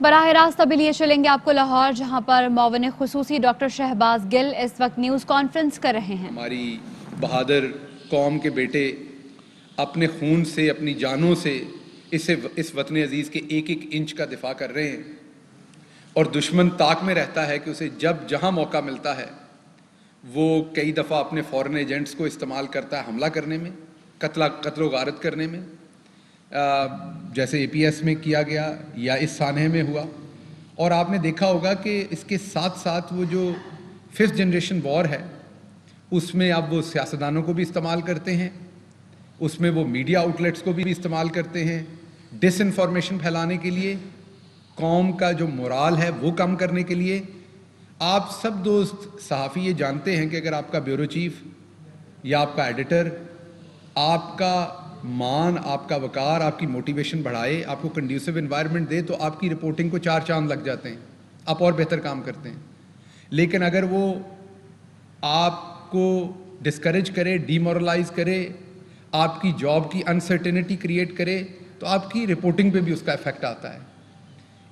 बराह रास्त अभी लिए चलेंगे आपको लाहौर, जहां पर मौवन खुसूसी डॉक्टर शहबाज गिल इस वक्त न्यूज़ कॉन्फ्रेंस कर रहे हैं। हमारी बहादुर कौम के बेटे अपने खून से, अपनी जानों से इस वतन अजीज़ के एक एक इंच का दिफा कर रहे हैं और दुश्मन ताक में रहता है कि उसे जब जहां मौका मिलता है वो कई दफ़ा अपने फॉरेन एजेंट्स को इस्तेमाल करता है हमला करने में, कत्ल गारत करने में, जैसे APS में किया गया या इस सानहे में हुआ। और आपने देखा होगा कि इसके साथ साथ वो जो 5th जनरेशन वॉर है उसमें अब वो सियासतदानों को भी इस्तेमाल करते हैं, उसमें वो मीडिया आउटलेट्स को भी इस्तेमाल करते हैं डिसइंफॉर्मेशन फैलाने के लिए, कौम का जो मोराल है वो कम करने के लिए। आप सब दोस्त सहाफ़ी ये जानते हैं कि अगर आपका ब्यूरो चीफ या आपका एडिटर आपका मान, आपका वकार, आपकी मोटिवेशन बढ़ाए, आपको कंड्यूसिव एनवायरनमेंट दे, तो आपकी रिपोर्टिंग को 4 चांद लग जाते हैं, आप और बेहतर काम करते हैं। लेकिन अगर वो आपको डिस्करेज करे, डीमोरलाइज करे, आपकी जॉब की अनसर्टेनिटी क्रिएट करे, तो आपकी रिपोर्टिंग पे भी उसका इफेक्ट आता है।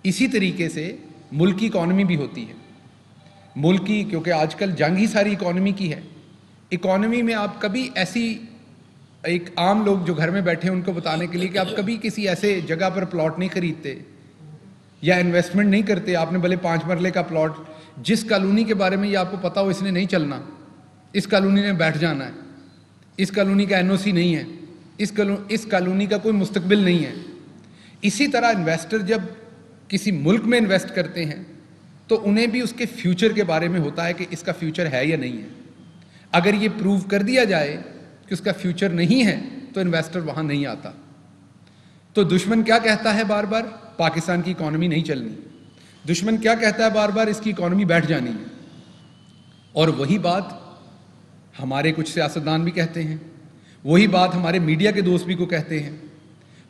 इसी तरीके से मुल्क की इकॉनमी भी होती है। मुल्क की, क्योंकि आजकल जंग ही सारी इकॉनमी की है, इकॉनमी में आप कभी ऐसी, एक आम लोग जो घर में बैठे हैं उनको बताने के लिए कि आप कभी किसी ऐसे जगह पर प्लॉट नहीं खरीदते या इन्वेस्टमेंट नहीं करते, आपने भले 5 मरले का प्लॉट, जिस कॉलोनी के बारे में ये आपको पता हो इसने नहीं चलना, इस कॉलोनी ने बैठ जाना है, इस कॉलोनी का NOC नहीं है, इस कॉलोनी का कोई मुस्तकबिल नहीं है। इसी तरह इन्वेस्टर जब किसी मुल्क में इन्वेस्ट करते हैं तो उन्हें भी उसके फ्यूचर के बारे में होता है कि इसका फ्यूचर है या नहीं है। अगर ये प्रूव कर दिया जाए कि उसका फ्यूचर नहीं है तो इन्वेस्टर वहां नहीं आता। तो दुश्मन क्या कहता है बार बार, पाकिस्तान की इकॉनमी नहीं चलनी। दुश्मन क्या कहता है बार बार, इसकी इकॉनमी बैठ जानी है। और वही बात हमारे कुछ सियासतदान भी कहते हैं, वही बात हमारे मीडिया के दोस्त भी को कहते हैं,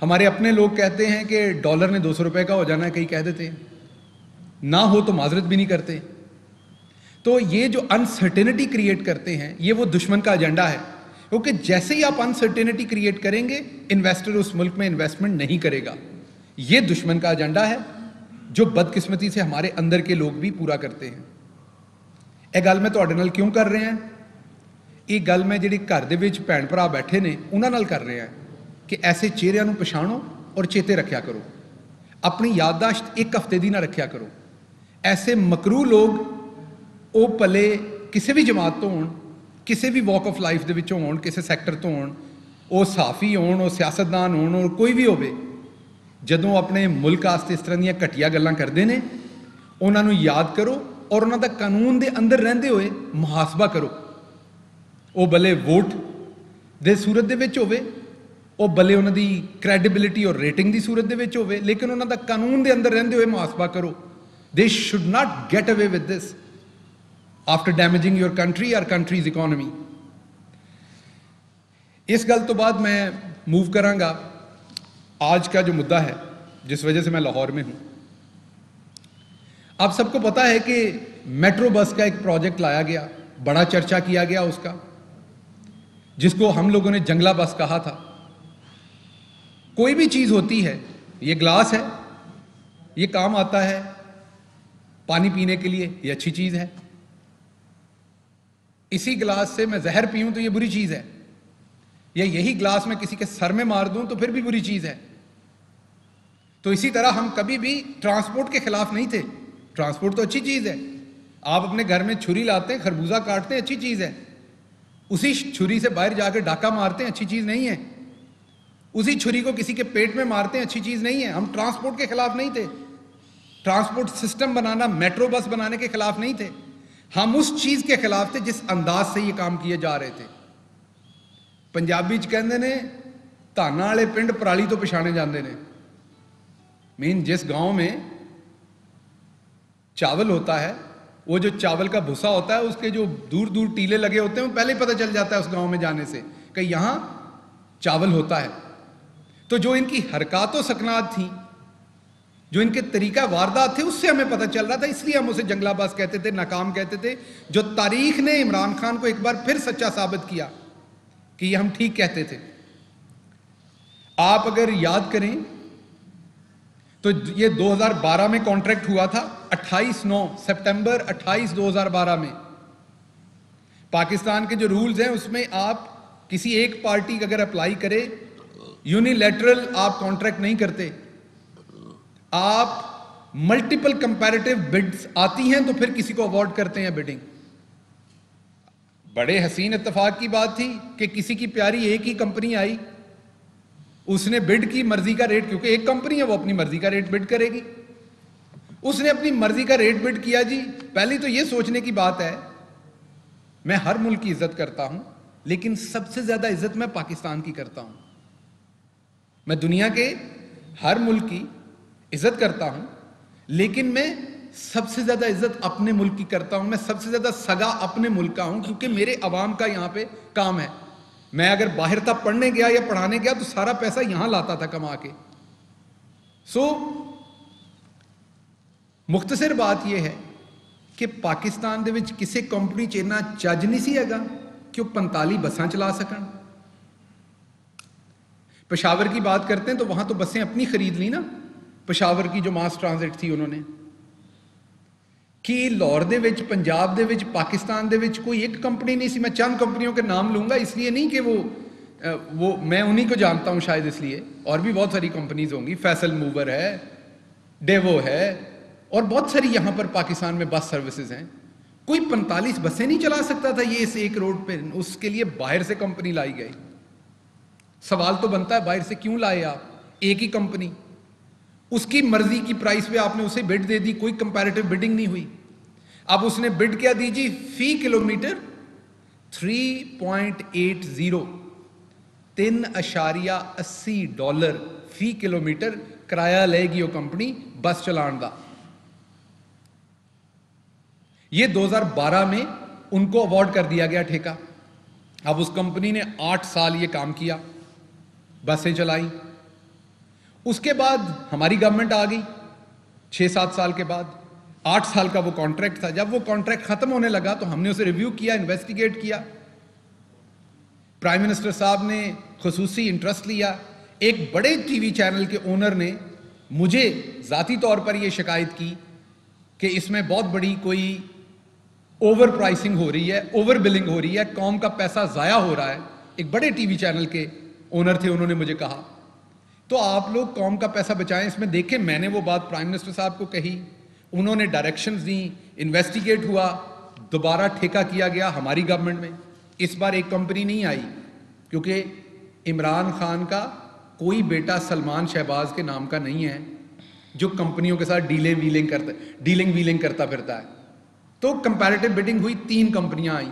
हमारे अपने लोग कहते हैं कि डॉलर ने 200 रुपए का हो जाना है, कई कह देते हैं, ना हो तो माजरत भी नहीं करते। तो ये जो अनसर्टेनिटी क्रिएट करते हैं ये वो दुश्मन का एजेंडा है, क्योंकि जैसे ही आप अनसर्टेनिटी क्रिएट करेंगे इन्वेस्टर उस मुल्क में इन्वेस्टमेंट नहीं करेगा। ये दुश्मन का एजेंडा है जो बदकिस्मती से हमारे अंदर के लोग भी पूरा करते हैं। ਇਹ ਗੱਲ मैं ਤੁਹਾਡੇ ਨਾਲ क्यों कर रहे हैं, ये गल मैं ਜਿਹੜੀ घर ਦੇ ਵਿੱਚ ਭੈਣ ਭਰਾ बैठे ने ਉਹਨਾਂ ਨਾਲ कर रहे हैं कि ऐसे चेहरिਆਂ ਨੂੰ ਪਛਾਣੋ और चेते रखा करो, अपनी याददाश्त 1 हफ्ते ਦੀ ना रखा करो। ऐसे मकरू लोग वो भले किसी भी जमात तो होण, किसी भी वॉक ऑफ लाइफ ਦੇ ਵਿੱਚੋਂ होण, किसी सैक्टर तो होण, वो सहाफ़ी होण, वो सियासतदान होण, और कोई भी होवे, जदों अपने मुल्क वास्ते इस तरह ਦੀਆਂ घटिया गल्लां करते हैं उन्हां नूं याद करो और उन्हां दा कानून दे अंदर रहंदे होए मुहासबा करो। वो भले वोट दे सूरत दे विच होवे, वो भले उन्हां दी क्रेडिबिलिटी और रेटिंग दी सूरत दे विच होवे, लेकिन उन्हां दा कानून दे अंदर रहंदे होए मुहासबा करो। They should not get away with this after damaging your country और कंट्रीज इकॉनमी। इस गल तो बाद मैं मूव करांगा आज का जो मुद्दा है जिस वजह से मैं लाहौर में हूं। आप सबको पता है कि मेट्रो बस का एक प्रोजेक्ट लाया गया, बड़ा चर्चा किया गया उसका, जिसको हम लोगों ने जंगला बस कहा था। कोई भी चीज होती है, ये ग्लास है, ये काम आता है पानी पीने के लिए, ये अच्छी चीज है। इसी ग्लास से मैं जहर पीऊं तो ये बुरी चीज है, या यही ग्लास मैं किसी के सर में मार दूं तो फिर भी बुरी चीज है। तो इसी तरह हम कभी भी ट्रांसपोर्ट के खिलाफ नहीं थे। ट्रांसपोर्ट तो अच्छी चीज है, आप अपने घर में छुरी लाते हैं, खरबूजा काटते हैं, अच्छी चीज है। उसी छुरी से बाहर जाकर डाका मारते हैं, अच्छी चीज नहीं है। उसी छुरी को किसी के पेट में मारते हैं, अच्छी चीज नहीं है। हम ट्रांसपोर्ट के खिलाफ नहीं थे, ट्रांसपोर्ट सिस्टम बनाना, मेट्रो बस बनाने के खिलाफ नहीं थे। हम उस चीज के खिलाफ थे जिस अंदाज से ये काम किए जा रहे थे। पंजाबी च कहंदे ने धाना वाले पिंड पराली तो पछाणे जाते हैं। मीन जिस गांव में चावल होता है, वो जो चावल का भूसा होता है उसके जो दूर दूर टीले लगे होते हैं वो पहले ही पता चल जाता है उस गांव में जाने से कि यहां चावल होता है। तो जो इनकी हरकत व सकनात थी, जो इनके तरीका वारदात थे, उससे हमें पता चल रहा था, इसलिए हम उसे जंगला बस कहते थे, नाकाम कहते थे। जो तारीख ने इमरान खान को एक बार फिर सच्चा साबित किया कि ये हम ठीक कहते थे। आप अगर याद करें तो ये 2012 में कॉन्ट्रैक्ट हुआ था, सितंबर 28 2012 में। पाकिस्तान के जो रूल्स हैं उसमें आप किसी एक पार्टी अगर अप्लाई करे, यूनिलैटरल आप कॉन्ट्रैक्ट नहीं करते, आप मल्टीपल कंपैरेटिव बिड्स आती हैं तो फिर किसी को अवार्ड करते हैं बिडिंग। बड़े हसीन इत्तेफाक की बात थी कि किसी की प्यारी एक ही कंपनी आई, उसने बिड की मर्जी का रेट, क्योंकि एक कंपनी है वो अपनी मर्जी का रेट बिड करेगी, उसने अपनी मर्जी का रेट बिड किया जी। पहली तो ये सोचने की बात है, मैं हर मुल्क की इज्जत करता हूं, लेकिन सबसे ज्यादा इज्जत मैं पाकिस्तान की करता हूं। मैं दुनिया के हर मुल्क की इज्जत करता हूं, लेकिन मैं सबसे ज्यादा इज्जत अपने मुल्क की करता हूं। मैं सबसे ज्यादा सगा अपने मुल्क का हूं, क्योंकि मेरे अवाम का यहां पे काम है। मैं अगर बाहर था पढ़ने गया या पढ़ाने गया तो सारा पैसा यहां लाता था कमा के। मुख्तसर बात यह है कि पाकिस्तान दे विच किसी कंपनी च इन्ना चज नहीं सी हैगा कि वो 45 बसां चला सकन। पेशावर की बात करते हैं तो वहां तो बसें अपनी खरीद ली ना, पेशावर की जो मास ट्रांजिट थी उन्होंने। कि लाहौर दे विच, पंजाब दे विच, पाकिस्तान दे विच कोई एक कंपनी नहीं सी। मैं चंद कंपनियों के नाम लूंगा, इसलिए नहीं कि वो मैं उन्हीं को जानता हूं शायद, इसलिए और भी बहुत सारी कंपनीज होंगी। फैसल मूवर है, डेवो है, और बहुत सारी यहां पर पाकिस्तान में बस सर्विसेज हैं। कोई 45 बसें नहीं चला सकता था ये इस एक रोड पे। उसके लिए बाहर से कंपनी लाई गई। सवाल तो बनता है बाहर से क्यों लाए आप? एक ही कंपनी, उसकी मर्जी की प्राइस पे आपने उसे बिड दे दी, कोई कंपैरेटिव बिडिंग नहीं हुई। अब उसने बिड क्या दी जी? फी किलोमीटर 3.80 $3.80 फी किलोमीटर किराया लेगी वो कंपनी बस चलाने का। ये 2012 में उनको अवार्ड कर दिया गया ठेका। अब उस कंपनी ने 8 साल ये काम किया, बसें चलाई। उसके बाद हमारी गवर्नमेंट आ गई 6-7 साल के बाद। 8 साल का वो कॉन्ट्रैक्ट था। जब वो कॉन्ट्रैक्ट खत्म होने लगा तो हमने उसे रिव्यू किया, इन्वेस्टिगेट किया। प्राइम मिनिस्टर साहब ने खुसूसी इंटरेस्ट लिया। एक बड़े टीवी चैनल के ओनर ने मुझे जाती तौर पर यह शिकायत की कि इसमें बहुत बड़ी कोई ओवर प्राइसिंग हो रही है, ओवर बिलिंग हो रही है, कौम का पैसा जाया हो रहा है। एक बड़े टीवी चैनल के ओनर थे, उन्होंने मुझे कहा तो आप लोग कौम का पैसा बचाएं इसमें। देखें, मैंने वो बात प्राइम मिनिस्टर साहब को कही, उन्होंने डायरेक्शंस दी, इन्वेस्टिगेट हुआ, दोबारा ठेका किया गया हमारी गवर्नमेंट में। इस बार एक कंपनी नहीं आई, क्योंकि इमरान खान का कोई बेटा सलमान शहबाज के नाम का नहीं है जो कंपनियों के साथ डीलिंग वीलिंग करता फिरता है। तो कंपैरेटिव बिडिंग हुई, 3 कंपनियां आई,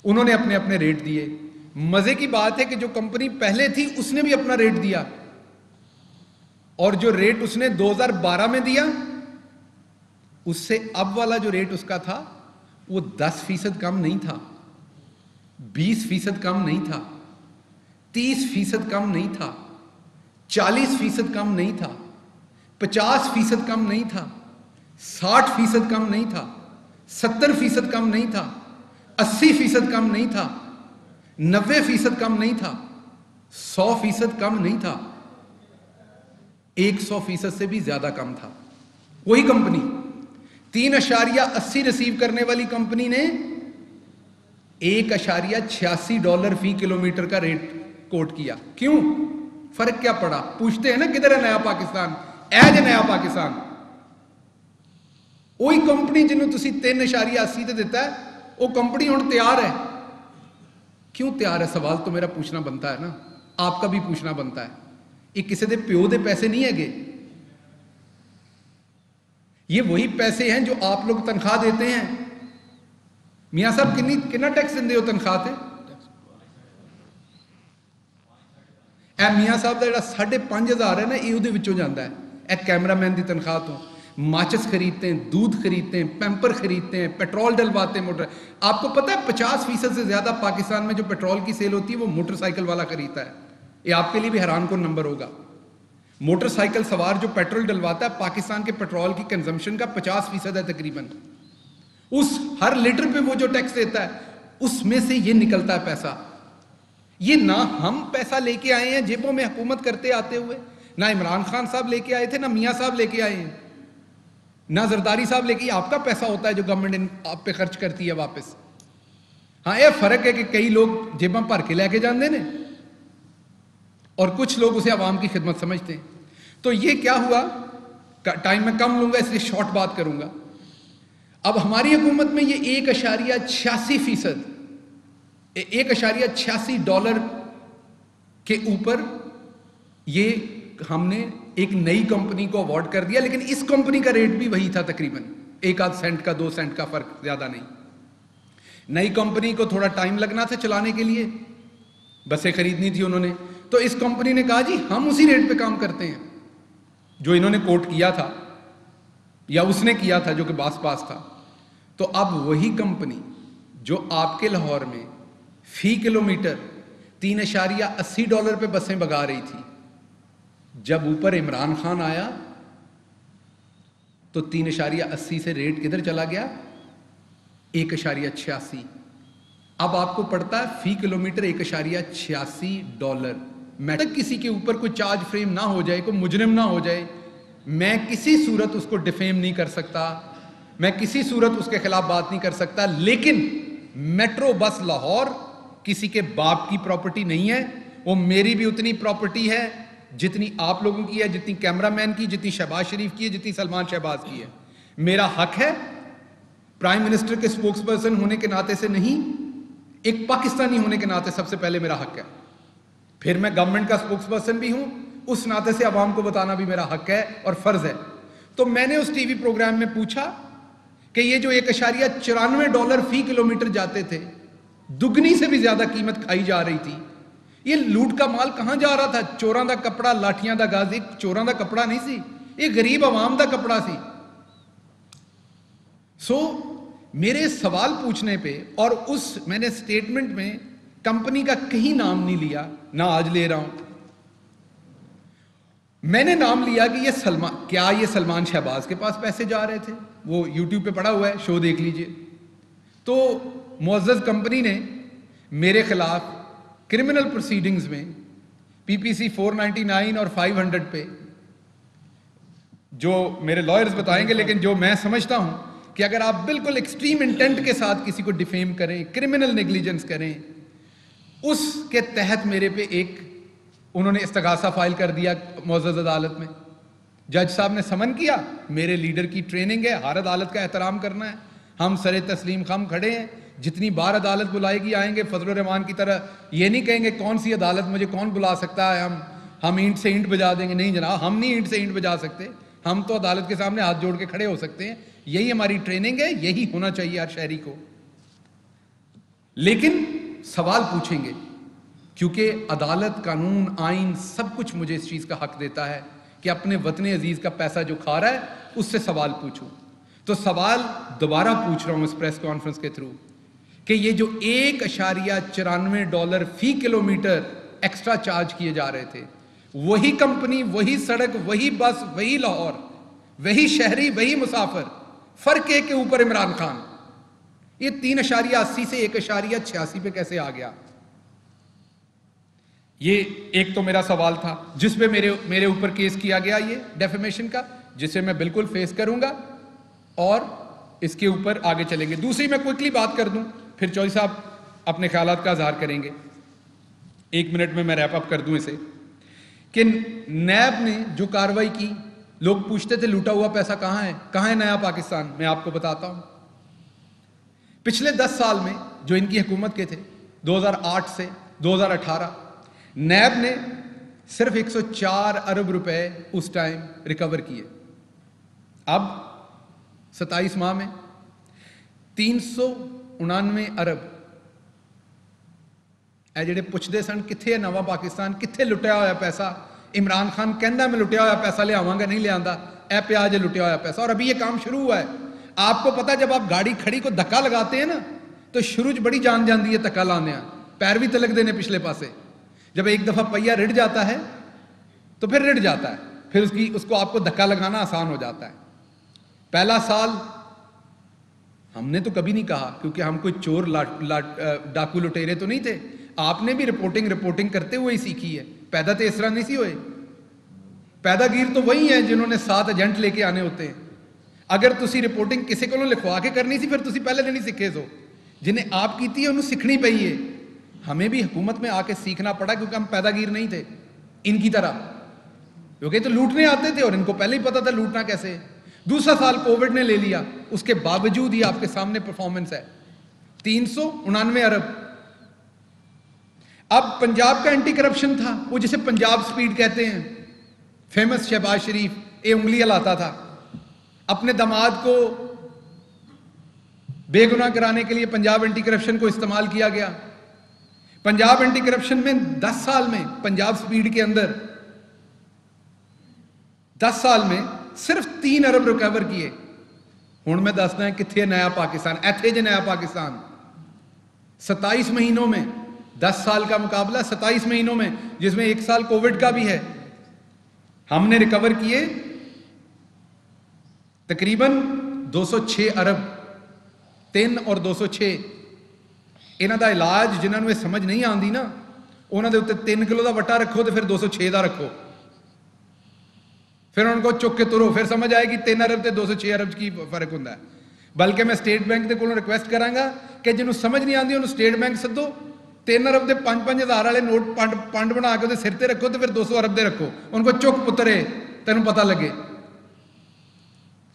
उन्होंने अपने अपने रेट दिए। मजे की बात है कि जो कंपनी पहले थी उसने भी अपना रेट दिया, और जो रेट उसने 2012 में दिया उससे अब वाला जो रेट उसका था वो 10% कम नहीं था, 20% कम नहीं था, 30% कम नहीं था, 40% कम नहीं था, 50% कम नहीं था, 60% कम नहीं था, 70% कम नहीं था, 80% कम नहीं था, 90% कम नहीं था, 100% कम नहीं था, 100% से भी ज्यादा कम था। वही कंपनी 3.80 रिसीव करने वाली कंपनी ने $1.86 फी किलोमीटर का रेट कोट किया। क्यों? फर्क क्या पड़ा? पूछते हैं ना किधर है नया पाकिस्तान? एज ए नया पाकिस्तान। वही कंपनी जिन्होंने तुसी 3.80 ते दिता है, वो कंपनी हुण तैयार है। क्यों तैयार है? सवाल तो मेरा पूछना बनता है ना, आपका भी पूछना बनता है। ये किसी दे प्यो दे पैसे नहीं है, ये वही पैसे हैं जो आप लोग तनख्वाह देते हैं। मियां साहब कितना टैक्स देंगे हो तनख्वाह ते? मियां साहब का जो 5,500 है ना, ये उहदे विचों जाता है। कैमरामैन की तनख्वाह तो माचिस खरीदते हैं, दूध खरीदते हैं, पैम्पर खरीदते हैं, पेट्रोल डलवाते हैं मोटर। आपको पता है 50% से ज्यादा पाकिस्तान में जो पेट्रोल की सेल होती है वो मोटरसाइकिल वाला खरीदता है। ये आपके लिए भी हैरान कौन नंबर होगा। मोटरसाइकिल सवार जो पेट्रोल डलवाता है, पाकिस्तान के पेट्रोल की कंजम्पशन का 50% है तकरीबन। उस हर लीटर पे वो जो टैक्स देता है उसमें से ये निकलता है पैसा। ये ना हम पैसा लेके आए हैं जेबों में हुकूमत करते आते हुए, ना इमरान खान साहब लेके आए थे, ना मियां साहब लेके आए हैं, ना जरदारी साहब लेके, आपका पैसा होता है जो गवर्नमेंट आप पे खर्च करती है वापस। हाँ, यह फर्क है कि कई लोग जेबा भर के लेके जाते हैं और कुछ लोग उसे आवाम की खिदमत समझते हैं। तो ये क्या हुआ, टाइम में कम लूंगा इसलिए शॉर्ट बात करूंगा। अब हमारी हुकूमत में ये 1.86%, $1.86 के ऊपर ये हमने एक नई कंपनी को अवार्ड कर दिया, लेकिन इस कंपनी का रेट भी वही था, तकरीबन 1 सेंट का 2 सेंट का फर्क, ज्यादा नहीं। नई कंपनी को थोड़ा टाइम लगना था चलाने के लिए, बसें खरीदनी थी उन्होंने, तो इस कंपनी ने कहा जी हम उसी रेट पे काम करते हैं जो इन्होंने कोट किया था या उसने किया था जो कि पास था। तो अब वही कंपनी जो आपके लाहौर में फी किलोमीटर $3.80 पे बसें भगा रही थी, जब ऊपर इमरान खान आया तो 3.80 से रेट किधर चला गया, 1.86। अब आपको पड़ता है फी किलोमीटर $1.86। मैं तक किसी के ऊपर कोई चार्ज फ्रेम ना हो जाए, कोई मुजरिम ना हो जाए, मैं किसी सूरत उसको डिफेम नहीं कर सकता, मैं किसी सूरत उसके खिलाफ बात नहीं कर सकता। लेकिन मेट्रो बस लाहौर किसी के बाप की प्रॉपर्टी नहीं है, वो मेरी भी उतनी प्रॉपर्टी है जितनी आप लोगों की है, जितनी कैमरामैन की, जितनी शहबाज शरीफ की है, जितनी सलमान शहबाज की है। मेरा हक है प्राइम मिनिस्टर के स्पोक्स पर्सन होने के नाते से नहीं, एक पाकिस्तानी होने के नाते सबसे पहले मेरा हक है, फिर मैं गवर्नमेंट का स्पोक्स पर्सन भी हूं, उस नाते से आवाम को बताना भी मेरा हक है और फर्ज है। तो मैंने उस टीवी प्रोग्राम में पूछा कि ये जो $1.94 फी किलोमीटर जाते थे, दुगनी से भी ज्यादा कीमत खाई जा रही थी, ये लूट का माल कहां जा रहा था? चोरां दा कपड़ा, लाठियां दा गाज, एक चोरां दा कपड़ा नहीं सी, ये गरीब आवाम दा कपड़ा सी। मेरे सवाल पूछने पे, और उस मैंने स्टेटमेंट में कंपनी का कहीं नाम नहीं लिया, ना आज ले रहा हूं, मैंने नाम लिया कि ये सलमान शहबाज के पास पैसे जा रहे थे, वो यूट्यूब पे पड़ा हुआ है, शो देख लीजिए। तो मुअज़्ज़ज़ कंपनी ने मेरे खिलाफ क्रिमिनल प्रोसीडिंग्स में पीपीसी 499 और 500 पे, जो मेरे लॉयर्स बताएंगे, लेकिन जो मैं समझता हूं कि अगर आप बिल्कुल एक्सट्रीम इंटेंट के साथ किसी को डिफेम करें, क्रिमिनल नेग्लिजेंस करें, उसके तहत मेरे पे एक उन्होंने इस्तगासा फाइल कर दिया मुअज़्ज़ज़ अदालत में। जज साहब ने समन किया, मेरे लीडर की ट्रेनिंग है, हर अदालत का एहतराम करना है, हम सरे तस्लीम खम खड़े हैं, जितनी बार अदालत बुलाएगी आएंगे, फजल रहमान की तरह ये नहीं कहेंगे कौन सी अदालत मुझे कौन बुला सकता है, हम ईंट से ईंट बजा देंगे, नहीं जनाब, हम नहीं ईंट से ईंट बजा सकते, हम तो अदालत के सामने हाथ जोड़ के खड़े हो सकते हैं, यही हमारी ट्रेनिंग है, यही होना चाहिए हर शहरी को। लेकिन सवाल पूछेंगे, क्योंकि अदालत, कानून, आइन सब कुछ मुझे इस चीज का हक देता है कि अपने वतन अजीज का पैसा जो खा रहा है उससे सवाल पूछूं। तो सवाल दोबारा पूछ रहा हूं इस प्रेस कॉन्फ्रेंस के थ्रू कि ये जो $1.94 फी किलोमीटर एक्स्ट्रा चार्ज किए जा रहे थे, वही कंपनी, वही सड़क, वही बस, वही लाहौर, वही शहरी, वही मुसाफिर, फर्क है के ऊपर इमरान खान, ये 3.80 से 1.86 पे कैसे आ गया? ये एक तो मेरा सवाल था जिसपे मेरे ऊपर केस किया गया, ये डेफेमेशन का, जिसे मैं बिल्कुल फेस करूंगा और इसके ऊपर आगे चलेंगे। दूसरी मैं क्विकली बात कर दूं, फिर चौधरी साहब अपने ख्यालात का इजहार करेंगे। 1 मिनट में मैं रैप अप कर दूं इसे, कि नैब ने जो कार्रवाई की, लोग पूछते थे लूटा हुआ पैसा कहां है नया पाकिस्तान। मैं आपको बताता हूं, पिछले 10 साल में जो इनकी हुकूमत के थे, 2008 से 2018, नैब ने सिर्फ 104 अरब रुपए उस टाइम रिकवर किए। अब 27 माह में 399 अरब। ए जेडे पुछदे सन किथे है नवा पाकिस्तान, किथे लुटिया होया पैसा, इमरान खान कहता मैं लुटिया होया पैसा लियावांगा, नहीं लियांदा, ए पिया जे लुटिया होया पैसा। और अभी ये काम शुरू हुआ है। आपको पता, जब आप गाड़ी खड़ी को धक्का लगाते हैं ना, तो शुरू च बड़ी जान जाती है धक्का लाने, पैर भी तलक देने पिछले पासे। जब एक दफा पहिया रिड़ जाता है तो फिर रिड़ जाता है, फिर उसको आपको धक्का लगाना आसान हो जाता है। पहला साल हमने तो कभी नहीं कहा, क्योंकि हम कोई चोर डाकू लुटेरे तो नहीं थे। आपने भी रिपोर्टिंग करते हुए ही सीखी है, पैदा तो इस तरह नहीं सी हुए। पैदागीर तो वही है जिन्होंने 7 एजेंट लेके आने होते हैं। अगर तुसी रिपोर्टिंग किसी को लिखवा के करनी सी फिर तुसी पहले दिन ही सीखे सो, जिन्हें आप की थी उन्हें सीखनी पई है। हमें भी हुकूमत में आके सीखना पड़ा क्योंकि हम पैदागीर नहीं थे इनकी तरह, क्योंकि तो लूटने आते थे और इनको पहले ही पता था लूटना कैसे। दूसरा साल कोविड ने ले लिया, उसके बावजूद ही आपके सामने परफॉर्मेंस है 399 अरब। अब पंजाब का एंटी करप्शन था, वो जिसे पंजाब स्पीड कहते हैं, फेमस शहबाज शरीफ ये उंगली हिलाता था, अपने दामाद को बेगुनाह कराने के लिए पंजाब एंटी करप्शन को इस्तेमाल किया गया। पंजाब एंटी करप्शन में 10 साल में, पंजाब स्पीड के अंदर 10 साल में सिर्फ 3 अरब रिकवर किए। हुण मैं दसदा है किथे नया पाकिस्तान, इत्थे जे नया पाकिस्तान 27 महीनों में, 10 साल का मुकाबला 27 महीनों में, जिसमें 1 साल कोविड का भी है, हमने रिकवर किए तकरीबन 206 अरब। 3 और 206 इन्हां दा इलाज जिन्हां नूं समझ नहीं आती ना, उन्हां दे उत्ते 3 किलो का वट्टा रखो तो फिर 206 का रखो, फिर उनको चुक के तुरो, फिर समझ आएगी 3 अरब ते 206 अरब की फर्क होंदा है। बल्कि मैं स्टेट बैंक के कोलों रिक्वेस्ट करांगा कि जिन्होंने समझ नहीं आती उन्होंने स्टेट बैंक सदो, 3 अरब के 5-5 हज़ार वाले नोट पंड बना के सिर ते रखो तो फिर 200 अरब के रखो, उनको चुक पुत्रे तेन पता लगे।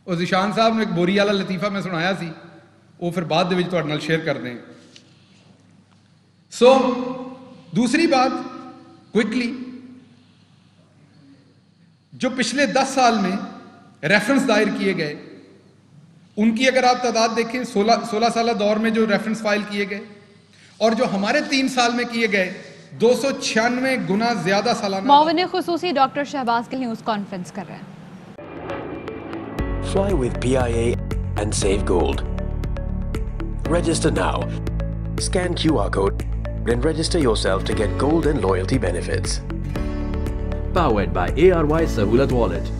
और जिशान साहब ने एक बोरी वाला लतीफा मैं सुनाया सी, वो फिर बाद दे विच तुहाडे नाल शेयर कर दें। सो दूसरी बात क्विकली, जो पिछले 10 साल में रेफरेंस दायर किए गए उनकी अगर आप तादाद देखें, 16 साल दौर में जो रेफरेंस फाइल किए गए और जो हमारे 3 साल में किए गए 296 गुना ज्यादा सालाना। मौवने खुसूसी doctor Shahbaz Gill news conference कर रहे हैं। Fly with PIA and save gold. Register now. Scan QR code and register yourself to get gold and loyalty benefits. Powered by ARY Sahulat Wallet.